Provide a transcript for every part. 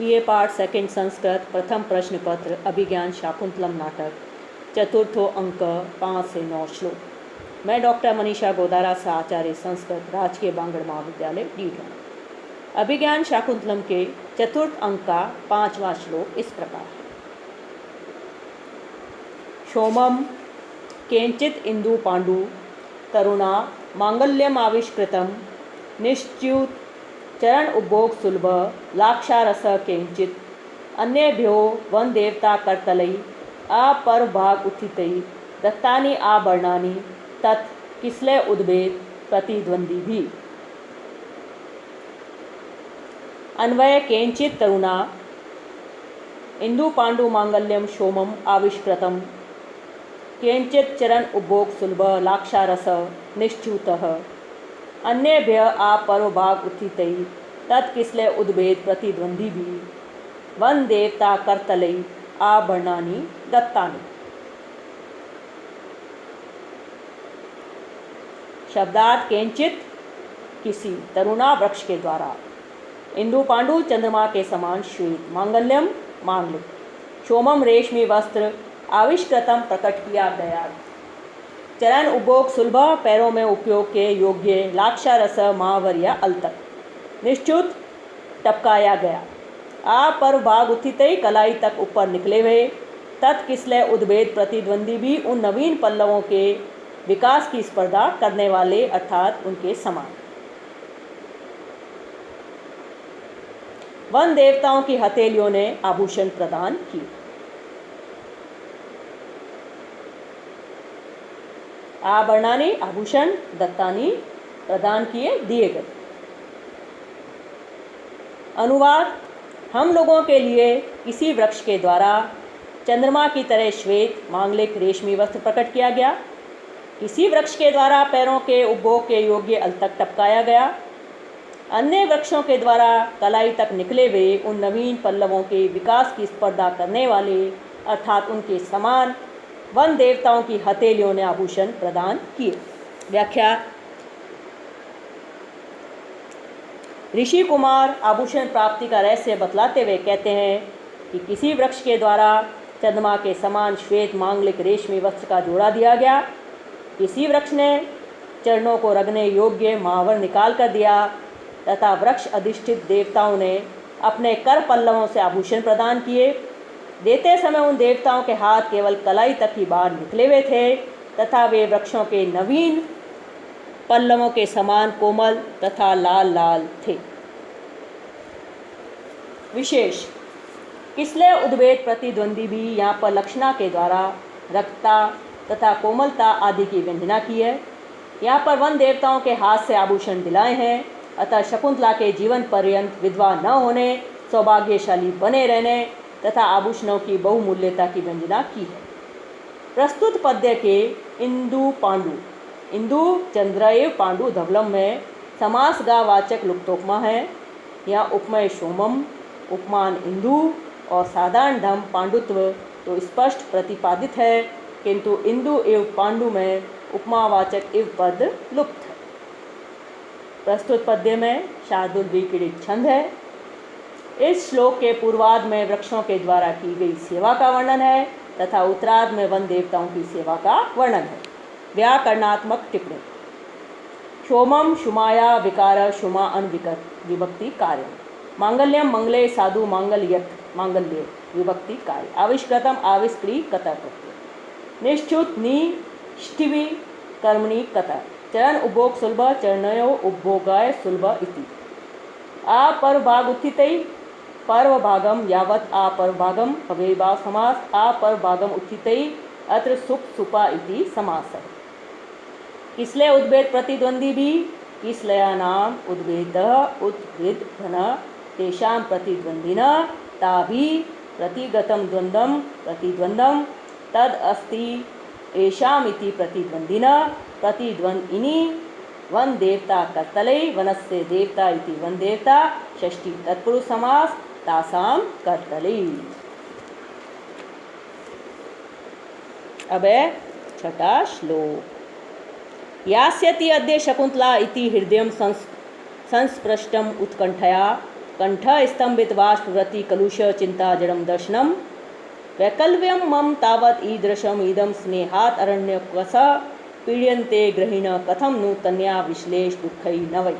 BA part second Sanskrit प्रथम प्रश्न पत्र अभिज्ञान शाकुंतलम नाटक चतुर्थो अंक 5 से 9 श्लोक। मैं डॉक्टर मनीषा गोदारा सा आचार्य संस्कृत राजकीय बांगड़ महाविद्यालय डीढा। अभिज्ञान शाकुंतलम के चतुर्थ अंक का 5वां श्लोक इस प्रकार है। सोमम केंचित इंदु पांडु तरुणा मांगल्यम आविष्कृतम निश्च्युत चरण उपभोग सुलभ लाक्षारस केंचित अन्येभ्यो वन देवता करतलई अपर भाग उत्थितई दत्तानि आभरणानि तत् किसले उद्भेद प्रतिद्वंदी भी। अन्वय केंचित तरुणा इंदु पांडु मांगल्यम सोमम आविष्कृतम केंचित चरण उपभोग सुलभ लाक्षारस निश्च्युतः अन्येभ्य आपर्वभाग उत्थितई तत्किसले उद्भेद प्रतिद्वंदी भी वन देवता करतलई आभरणानि दत्तानि। शब्दार्थ केंचित किसी तरुणा वृक्ष के द्वारा, इंदु पांडु चंद्रमा के समान श्वेत, मांगल्यम मांगलिक, सोमम रेशमी वस्त्र आविष्कृतम प्रकट किया गया, चरण उपभोग सुलभ पैरों में उपयोग के योग्य, लाक्षारस महावरिया अल तक, निश्चुत टपकाया गया, आ पर भाग उत्थितई कलाई तक ऊपर निकले हुए, तत्किसले उद्भेद प्रतिद्वंदी भी उन नवीन पल्लवों के विकास की स्पर्धा करने वाले अर्थात उनके समान। वन देवताओं की हथेलियों ने आभूषण प्रदान किए। आभरणानि आभूषण, दत्तानि प्रदान किए, दिए गए। अनुवाद, हम लोगों के लिए किसी वृक्ष के द्वारा चंद्रमा की तरह श्वेत मांगलिक रेशमी वस्त्र प्रकट किया गया, किसी वृक्ष के द्वारा पैरों के उपभोग के योग्य अल तक टपकाया गया, अन्य वृक्षों के द्वारा कलाई तक निकले हुए उन नवीन पल्लवों के विकास की स्पर्धा करने वाले अर्थात उनके समान वन देवताओं की हथेलियों ने आभूषण प्रदान किए। व्याख्या, ऋषि कुमार आभूषण प्राप्ति का रहस्य बतलाते हुए कहते हैं कि किसी वृक्ष के द्वारा चंद्रमा के समान श्वेत मांगलिक रेशमी वस्त्र का जोड़ा दिया गया, किसी वृक्ष ने चरणों को रगने योग्य महावर निकाल कर दिया तथा वृक्ष अधिष्ठित देवताओं ने अपने कर पल्लवों से आभूषण प्रदान किए। देते समय उन देवताओं के हाथ केवल कलाई तक ही बाहर निकले हुए थे तथा वे वृक्षों के नवीन पल्लवों के समान कोमल तथा लाल लाल थे। विशेष, किसले उद्भेद प्रतिद्वंदी भी यहाँ पर लक्षणा के द्वारा रक्तता तथा कोमलता आदि की व्यंजना की है। यहाँ पर वन देवताओं के हाथ से आभूषण दिलाए हैं, अतः शकुंतला के जीवन पर्यंत विधवा न होने, सौभाग्यशाली बने रहने तथा आभूषणों की बहुमूल्यता की व्यंजना की है। प्रस्तुत पद्य के इंदु पांडु, इंदु चंद्रएव पांडु धवलम में समास गा वाचक लुप्तोपमा है। यहाँ उपमेय सोमम, उपमान इंदु और साधारण धम पांडुत्व तो स्पष्ट प्रतिपादित है, किंतु इंदु एवं पांडु में उपमावाचक इव पद लुप्त है। प्रस्तुत पद्य में शार्दुल विक्रीडित छंद है। इस श्लोक के पूर्वार्ध में वृक्षों के द्वारा की गई सेवा का वर्णन है तथा उत्तरार्ध में वन देवताओं की सेवा का वर्णन है। व्याकरणात्मक टिप्पणी, सोमम शुमाया विकार शुमा अनविकत विभक्ति कार्य, मांगल्यम मंगले साधु मांगल्यत मांगल्य विभक्ति कार्य, आविष्कृतम आविष्क्री कतर प्रत्यय, निश्चुत निष्ठिवी कर्मणि कतर, चरण उपभोग सुलभ चरणयो उपभोगाय सुलभ इति, अपर्वभाग उत्थितई पर्वभागम यावत् अपर्वभागम अव्ययीभाव समास, अपर्वभागम उत्थितई अत्र सुप सुपा इति समास है। किसले उद्भेद प्रतिद्वंदी भी, किसलयानाम उद्भेदः उद्भेद घन तेषां प्रतिद्वंदिना ताभि प्रतिगतम द्वंद्वम प्रतिद्वंद्वम तद अस्ति एषामिति प्रतिद्वंदिना प्रतिद्वंदिनी वन देवता कर्तले वनस्य देवता इति वन देवता षष्ठी तत्पुरुष समास तासाम कर्तले। अब है छठा श्लोक। यास्यति अद्य शकुंतला इति हृदयं संस्पृष्टम उत्कंठया कंठ स्तंभित बाष्पव्रति कलुष चिंता जड़म दर्शनम वैकल्व्यम मम तावत ईदृशम इदम स्नेहात अरण्य कस पीड्यन्ते ग्रहिण कथम नु तन्या विश्लेष दुखई न वै।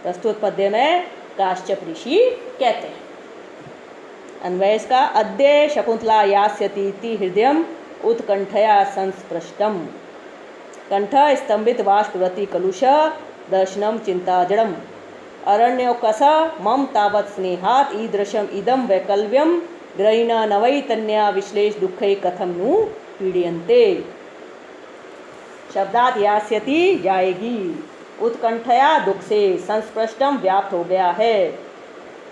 प्रस्तुत पद्य में काश्यप ऋषि कहते हैं, अन्वय इसका, अद्य शकुंतला यास्यति हृदयम उत्कंठया संस्पृष्टम कंठ स्तंभित बाष्पव्रति कलुष दर्शनम चिंता जड़म अरण्योकस मम तावत स्नेहात ईदृशम इदम वैकल्व्यम ग्रहिण नवै तन्या विश्लेष दुखै कथम नु पीड्यन्ते। शब्दात यास्यति जाएगी, उत्कंठया दुख से, संस्पृष्टम व्याप्त हो गया है,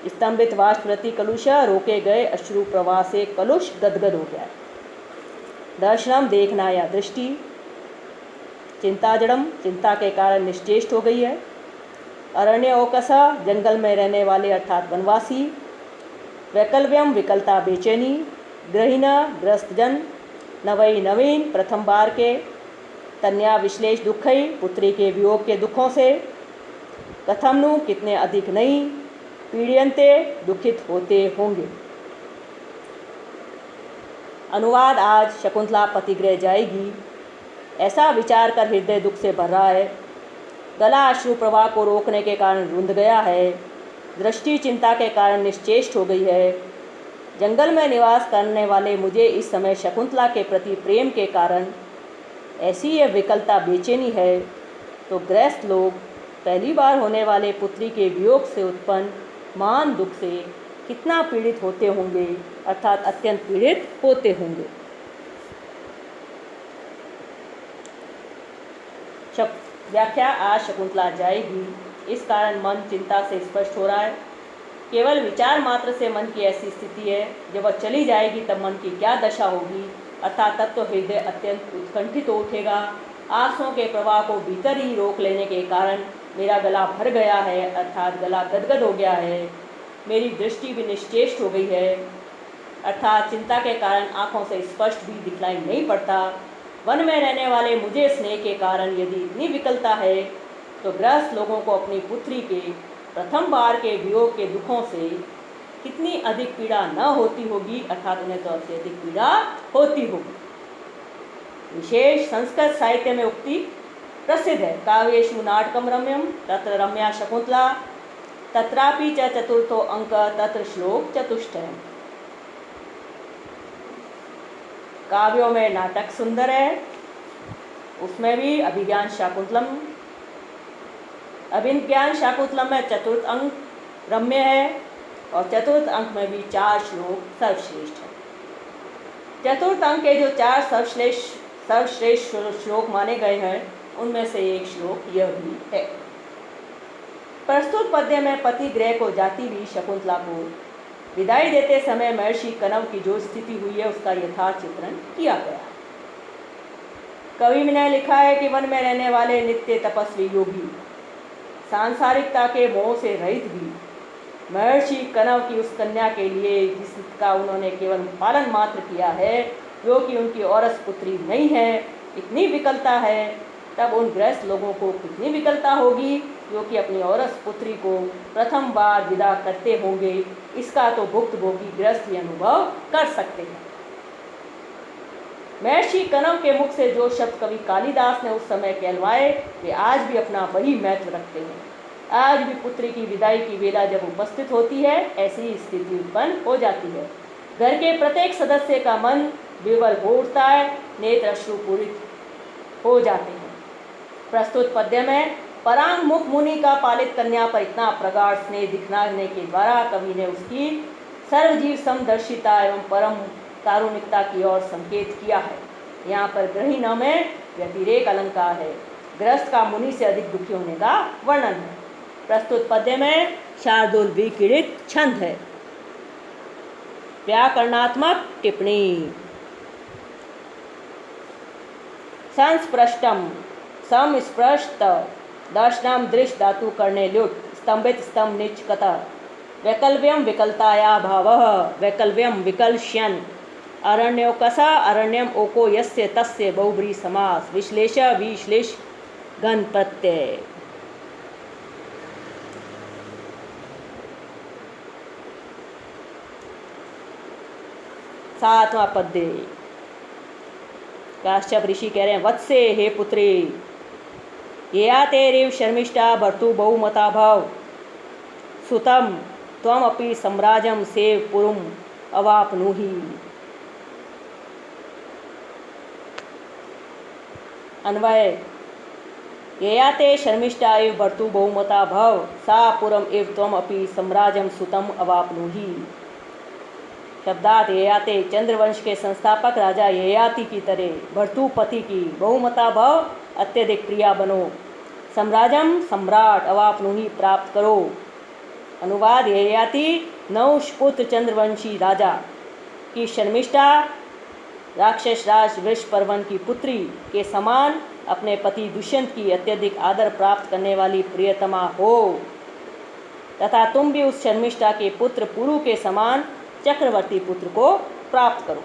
स्तंभित बाष्पव्रति कलुष रोके गए अश्रु प्रवाह से कलुष गदगद हो गया है, दर्शनम देखना या दृष्टि, चिंता जड़म चिंता के कारण निश्चेष्ट हो गई है, अरण्य ओकसा जंगल में रहने वाले अर्थात वनवासी, वैकल्व्यम विकलता बेचैनी, ग्रहिण ग्रस्तजन, नवई नवीन प्रथम बार के, तन्या विश्लेष दुखई पुत्री के वियोग के दुखों से, कथमनु कितने अधिक नहीं, पीड्यन्ते दुखित होते होंगे। अनुवाद, आज शकुंतला पतिगृह जाएगी ऐसा विचार कर हृदय दुख से भर रहा है, गला अश्रु प्रवाह को रोकने के कारण रुंध गया है, दृष्टि चिंता के कारण निश्चेष्ट हो गई है, जंगल में निवास करने वाले मुझे इस समय शकुंतला के प्रति प्रेम के कारण ऐसी यह विकलता बेचैनी है, तो गृहस्थ लोग पहली बार होने वाले पुत्री के वियोग से उत्पन्न मान दुख से कितना पीड़ित होते होंगे, अर्थात अत्यंत पीड़ित होते होंगे। व्याख्या, आज शकुंतला जाएगी, इस कारण मन चिंता से स्पष्ट हो रहा है। केवल विचार मात्र से मन की ऐसी स्थिति है, जब वह चली जाएगी तब मन की क्या दशा होगी, अर्थात तब तो हृदय अत्यंत उत्कंठित हो उठेगा। आंसुओं के प्रवाह को भीतर ही रोक लेने के कारण मेरा गला भर गया है, अर्थात गला गदगद हो गया है, मेरी दृष्टि भी निश्चेष्ट हो गई है, अर्थात चिंता के कारण आँखों से स्पष्ट भी दिखलाई नहीं पड़ता। वन में रहने वाले मुझे स्नेह के कारण यदि इतनी विकलता है, तो गृहस्थ लोगों को अपनी पुत्री के प्रथम बार के वियोग के दुखों से कितनी अधिक पीड़ा न होती होगी, अर्थात उन्हें तो सबसे अधिक पीड़ा होती होगी। विशेष संस्कृत साहित्य में उक्ति प्रसिद्ध है, काव्येषु नाटकम रम्यम तत्र रम्या शकुंतला तत्रापि च चतुर्थो अंक तत्र श्लोक चतुष्टयम्। काव्यों में नाटक सुंदर है, उसमें भी अभिज्ञान शाकुंतलम, अभिज्ञान शाकुंतलम में चतुर्थ अंक रम्य है और चतुर्थ अंक में भी 4 श्लोक सर्वश्रेष्ठ है। चतुर्थ अंक के जो 4 सर्वश्रेष्ठ श्लोक माने गए हैं, उनमें से एक श्लोक यह भी है। प्रस्तुत पद्य में पति गृह को जाती हुई शकुंतला को विदाई देते समय महर्षि कनव की जो स्थिति हुई है, उसका यथार्थ चित्रण किया गया है। कवि ने लिखा है कि वन में रहने वाले नित्य तपस्वी योगी, सांसारिकता के मोह से रहित भी, महर्षि कनव की उस कन्या के लिए जिसका उन्होंने केवल पालन मात्र किया है, जो कि उनकी औरस पुत्री नहीं है, इतनी विकलता है, तब उन गृहस्थ लोगों को कितनी विकलता होगी जो कि अपनी औरस पुत्री को प्रथम बार विदा करते होंगे। इसका तो भुक्तभोगी गृहस्थ ही अनुभव कर सकते हैं। महर्षि कनव के मुख से जो शब्द कवि कालिदास ने उस समय कहलवाए, वे आज भी अपना वही महत्व रखते हैं। आज भी पुत्री की विदाई की वेला जब उपस्थित होती है, ऐसी ही स्थिति उत्पन्न हो जाती है। घर के प्रत्येक सदस्य का मन विवल हो उठता है, नेत्र अश्रुपूरित हो जाते हैं। प्रस्तुत पद्य में परांग मुख मुनि का पालित कन्या पर इतना प्रगाढ़ स्नेह दिखलाने के द्वारा कवि ने उसकी सर्वजीव समदर्शिता एवं परम कारुणिकता की ओर संकेत किया है। यहाँ पर ग्रहिण में व्यतिरेक अलंकार है, गृहस्थ का मुनि से अधिक दुखी होने का वर्णन है। प्रस्तुत पद्य में शार्दूल विकीर्णित छंद है। व्याकरणात्मक टिप्पणी। संस्पृष्टम समस्पृष्ट दर्शनम दृश्य धातु करने ल्युट स्तंभित स्तंभ निच कतः वैकल्व्यम विकलताया भावः वैकल्व्यम विकलश्यन् अरण्योकसा अरण्यम ओको यस्य तस्य बहुब्री समास विश्लेष विश्लेष गण प्रत्यय। सातवां पद्य। काश्यप ऋषि कह रहे हैं, वत्से हे पुत्री, यया तेरेव शर्मिष्ठा भर्तु बहुमता भव, सुतम त्वमपि सम्राजम सेव पुरुम अवाप्नुहि। अन्वय, यया ते शर्मिष्ठा एव भर्तु बहुमता भव, सा पुरम एव त्वमपि सम्राजम सुतम अवाप्नुहि। शब्दार्थ, ययाति चंद्रवंश के संस्थापक राजा ययाति की तरह भर्तृपति की बहुमता भव, अत्यधिक प्रिया बनो, सम्राजम सम्राट अवाप्नुहि प्राप्त करो। अनुवाद, ययाति नहुषपुत्र चंद्रवंशी राजा की शर्मिष्ठा राक्षस राज वृषपर्वन की पुत्री के समान अपने पति दुष्यंत की अत्यधिक आदर प्राप्त करने वाली प्रियतमा हो, तथा तुम भी उस शर्मिष्ठा के पुत्र पुरु के समान चक्रवर्ती पुत्र को प्राप्त करो।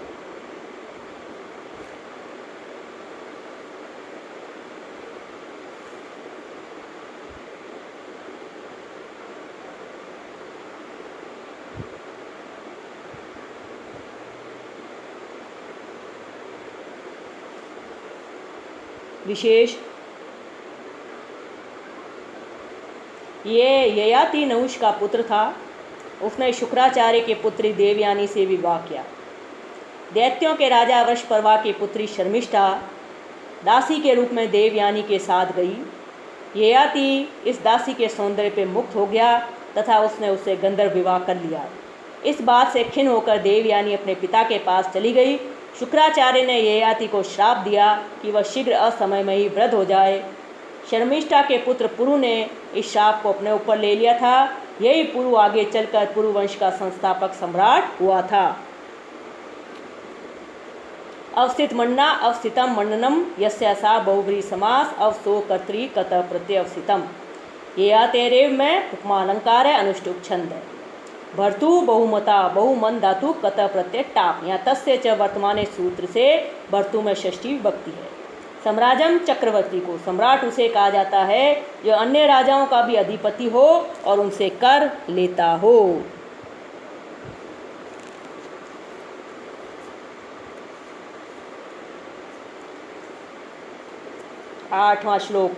विशेष, ये ययाति नहुष का पुत्र था। उसने शुक्राचार्य के पुत्री देवयानी से विवाह किया। दैत्यों के राजा वृषपर्वा की पुत्री शर्मिष्ठा दासी के रूप में देवयानी के साथ गई। ययाति इस दासी के सौंदर्य पे मुक्त हो गया तथा उसने उससे गंधर्व विवाह कर लिया। इस बात से खिन्न होकर देवयानी अपने पिता के पास चली गई। शुक्राचार्य ने ययाति को श्राप दिया कि वह शीघ्र असमय में ही वृद्ध हो जाए। शर्मिष्ठा के पुत्र पुरु ने इस श्राप को अपने ऊपर ले लिया था। यही पुरु आगे चलकर पुरुवंश का संस्थापक सम्राट हुआ था। अवस्थित मन्ना अवस्थितम मन्ननम यस्या सा बहुव्रीहि समास अवसो कर्तृ कत प्रत्यय अवस्थितम। ये तेरेव में उपमा अलंकार है, अनुष्टुप छंद है। भर्तु बहुमता बहुमन धातु कत प्रत्यय टाप। यहाँ तस्य च वर्तमाने सूत्र से भर्तु में षष्ठी विभक्ति है। सम्राजम चक्रवर्ती को सम्राट उसे कहा जाता है जो अन्य राजाओं का भी अधिपति हो और उनसे कर लेता हो। आठवां श्लोक।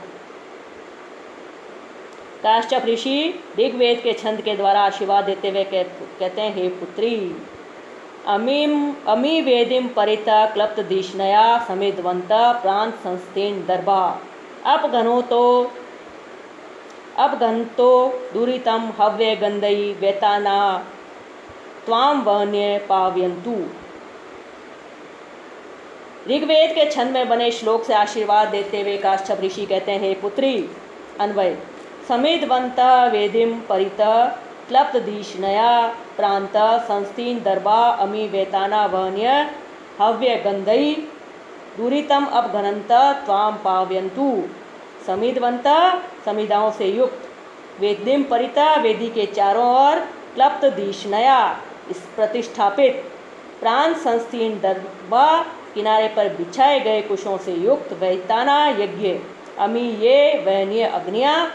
काश्यप ऋषि ऋग्वेद के छंद के द्वारा आशीर्वाद देते हुए कहते हैं, हे पुत्री, अमी वेदिम परिता क्लप्त दिशनया समिधवंत प्रांत संस्थेन दर्भा अपघंतो दूरितम हव्य गंधई वेताना त्वाम वहन्य पावयंतु। ऋग्वेद के छंद में बने श्लोक से आशीर्वाद देते हुए काश्यप ऋषि कहते हैं, हे पुत्री। अन्वय, समिधवंत वेदिम परित क्लप्त दिशनया प्रांत संस्थीन दर्भा अमी वेताना वहन्य हव्य गंधई दूरितम अपघनंत त्वाम पावयंतु। समिधवंत समिधाओं से युक्त, वेदिम परिता वेदी के चारों ओर, क्लप्त दिशनया इस प्रतिष्ठापित, प्रांत संस्थीन दर्भा किनारे पर बिछाए गए कुशों से युक्त, वैताना यज्ञ, अमी ये वहनीय अग्नियाँ,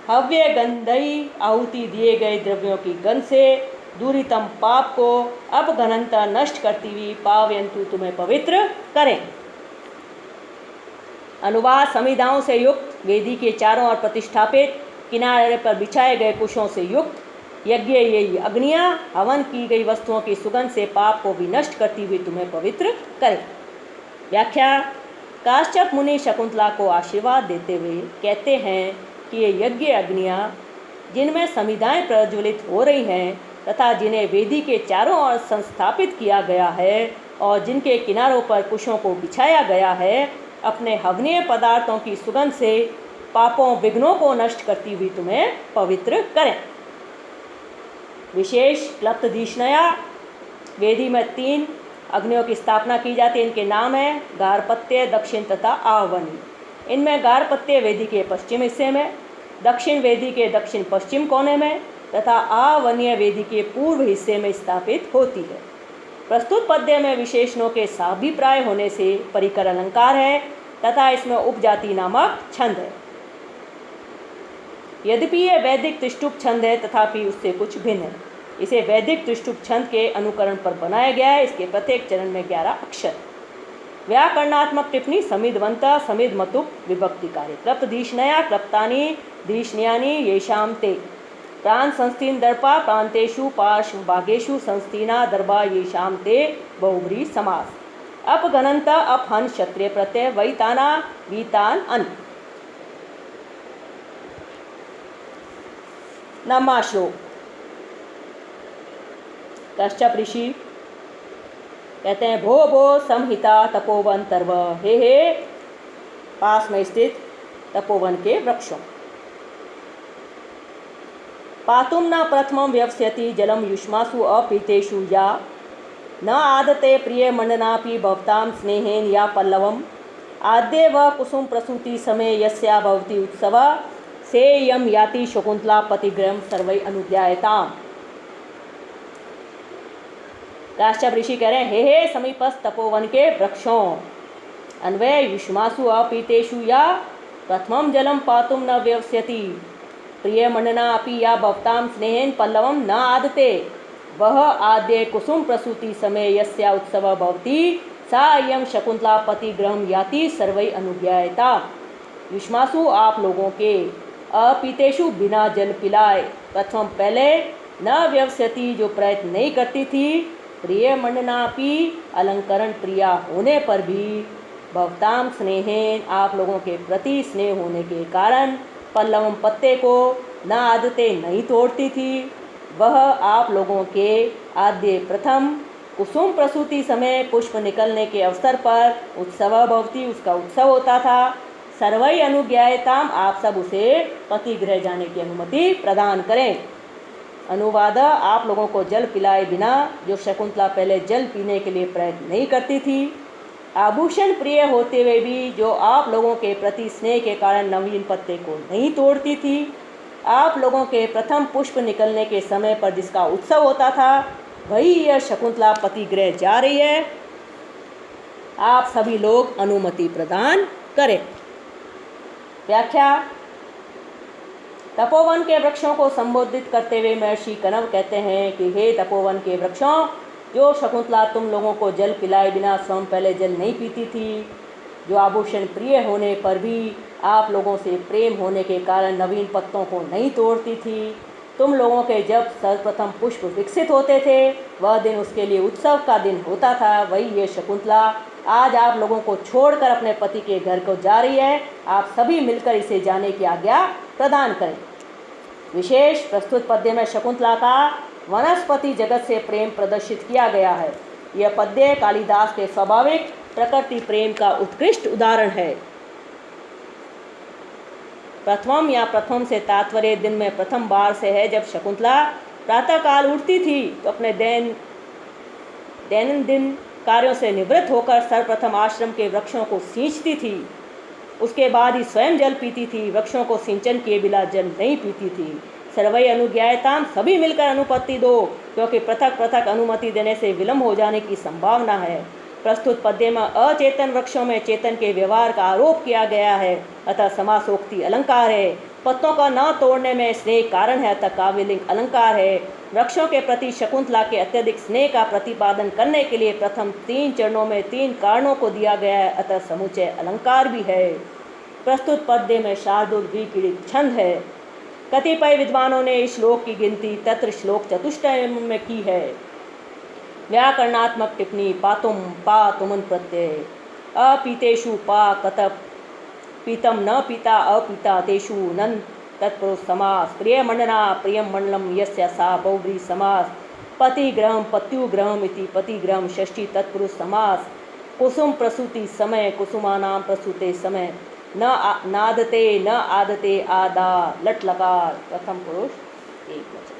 हव्य गंधई आहुति दिए गए द्रव्यों की गंध से, दूरितम पाप को अपघनंता नष्ट करती हुई पावयंतु तुम्हें पवित्र करें। अनुवाद, समिधाओं से युक्त, वेदी के चारों ओर प्रतिष्ठापित, किनारे पर बिछाए गए कुशों से युक्त यज्ञ यही अग्नियाँ हवन की गई वस्तुओं की सुगंध से पाप को भी नष्ट करती हुई तुम्हें पवित्र करें। व्याख्या, काश्यप मुनि शकुंतला को आशीर्वाद देते हुए कहते हैं कि ये यज्ञ अग्नियाँ जिनमें समिधाएं प्रज्वलित हो रही हैं तथा जिन्हें वेदी के चारों ओर संस्थापित किया गया है और जिनके किनारों पर कुशों को बिछाया गया है, अपने हवनीय पदार्थों की सुगंध से पापों विघ्नों को नष्ट करती हुई तुम्हें पवित्र करें। विशेष, क्लप्त दिशनया, वेदी में 3 अग्नियों की स्थापना की जाती है। इनके नाम हैं गार्हपत्य, दक्षिण तथा आहवनी। इनमें गार्हपत्य वेदी के पश्चिम हिस्से में, दक्षिण वेदी के दक्षिण पश्चिम कोने में तथा आहवनीय वेदी के पूर्व हिस्से में स्थापित होती है। प्रस्तुत पद्य में विशेषणों के साभिप्राय होने से परिकर अलंकार है तथा इसमें उपजाति नामक छंद है। यद्यपि यह वैदिक त्रिष्टुप छंद है तथापि उससे कुछ भिन्न है। इसे वैदिक त्रिष्टुप छंद के अनुकरण पर बनाया गया है। इसके प्रत्येक चरण में 11 अक्षर। व्याकरणात्मक टिप्पणी समिधवंता समिधमतुप विभक्तिकारी क्लप्तधीष्णया क्लप्तानि धीष्ण्यानि येषां ते प्राण संस्थीन दर्पा प्रांतेषु पार्श्वभागेषु संस्थीना दर्भा येषां ते बहुब्री समास अपगणंत अपहन क्षत्रिय प्रत्यय वैताना वीतान अन। नमा श्लोक। कश्यप ऋषि कहते हैं, भो भो संहिता तपोवन तर्व, हे पास में स्थित तपोवन के वृक्षों। पातुम न प्रथमं व्यवस्यति जलम युष्मासु अपीतेषु या न आदते प्रिय मंडनापि भवतां स्नेहेन या पल्लवम आद्य व कुसुम प्रसूति समय यस्या भवति उत्सव सेयम याति शकुंतला पतिग्रहम सर्वै अनुज्ञायताम। काश्यप ऋषि कह रहे हैं, हे समीपस्थ तपोवन के वृक्षों, अन्वय युष्मासु अपीतेषु या प्रथमं जलम पातुम न व्यवस्यति प्रिय मंडना अपि या भवतां स्नेहेन पल्लवम न आदते वह आद्य कुसुम प्रसूति समय यस्या उत्सव भवति सा इयं शकुंतला पतिग्रहम याति सर्वै अनुज्ञायता। युष्मासु आप लोगों के, अपीतेषु बिना जल पिलाए, प्रथम पहले, न व्यवस्यति जो प्रयत्न नहीं करती थी, प्रिय मंडनापि अलंकरण प्रिया होने पर भी, भवताम स्नेहेन आप लोगों के प्रति स्नेह होने के कारण, पल्लवम पत्ते को न आदते नहीं तोड़ती थी, वह आप लोगों के आद्य प्रथम कुसुम प्रसूति समय पुष्प निकलने के अवसर पर उत्सव भवती उसका उत्सव होता था। सर्वै अनुज्ञायताम आप सब उसे पतिगृह जाने की अनुमति प्रदान करें। अनुवाद, आप लोगों को जल पिलाए बिना जो शकुंतला पहले जल पीने के लिए प्रयत्न नहीं करती थी, आभूषण प्रिय होते हुए भी जो आप लोगों के प्रति स्नेह के कारण नवीन पत्ते को नहीं तोड़ती थी, आप लोगों के प्रथम पुष्प निकलने के समय पर जिसका उत्सव होता था, वही यह शकुंतला पतिगृह जा रही है, आप सभी लोग अनुमति प्रदान करें। व्याख्या। तपोवन के वृक्षों को संबोधित करते हुए महर्षि कणव कहते हैं कि हे तपोवन के वृक्षों, जो शकुंतला तुम लोगों को जल पिलाए बिना स्वयं पहले जल नहीं पीती थी, जो आभूषण प्रिय होने पर भी आप लोगों से प्रेम होने के कारण नवीन पत्तों को नहीं तोड़ती थी, तुम लोगों के जब सर्वप्रथम पुष्प विकसित होते थे वह दिन उसके लिए उत्सव का दिन होता था, वही ये शकुंतला आज आप लोगों को छोड़कर अपने पति के घर को जा रही है। आप सभी मिलकर इसे जाने की आज्ञा प्रदान करें। विशेष प्रस्तुत पद्य में शकुंतला का वनस्पति जगत से प्रेम प्रदर्शित किया गया है। यह पद्य कालिदास के स्वाभाविक प्रकृति प्रेम का उत्कृष्ट उदाहरण है। प्रथम या प्रथम से तात्पर्य दिन में प्रथम बार से है। जब शकुंतला प्रातःकाल उठती थी तो अपने दैनंदिन कार्यों से निवृत्त होकर सर्वप्रथम आश्रम के वृक्षों को सींचती थी, उसके बाद ही स्वयं जल पीती थी। वृक्षों को सिंचन किए बिना जल नहीं पीती थी। सर्वै अनुज्ञायताम, सभी मिलकर अनुपत्ति दो, क्योंकि पृथक पृथक अनुमति देने से विलंब हो जाने की संभावना है। प्रस्तुत पद्य में अचेतन वृक्षों में चेतन के व्यवहार का आरोप किया गया है, अतः समासोक्ति अलंकार है। पत्तों का न तोड़ने में स्नेह कारण है, अतः काव्यलिंग अलंकार है। वृक्षों के प्रति शकुंतला के अत्यधिक स्नेह का प्रतिपादन करने के लिए प्रथम 3 चरणों में 3 कारणों को दिया गया है, अतः समुचय अलंकार भी है। प्रस्तुत पद्य में शार्दूल विकीर्णित छंद है। कतिपय विद्वानों ने इस श्लोक की गिनती तत्र श्लोक चतुष्टय में की है। व्याकरणात्मक टिप्पणी पातुम पा तुमन प्रत्यय अपीतेषु पा कतप पीतम न पीता अपीता तेषु नन तत्पुरुष समास प्रियमंडना प्रियम मंडलम यस्य सा बहुव्री समास पतिग्रहम पत्युग्रहम इति पतिग्रहम षष्ठी तत्पुरुष समास कुसुम प्रसूति समय कुसुमानाम प्रसूते समय न नादते न आदते आदा लट लकार प्रथम पुरुष एक वचन।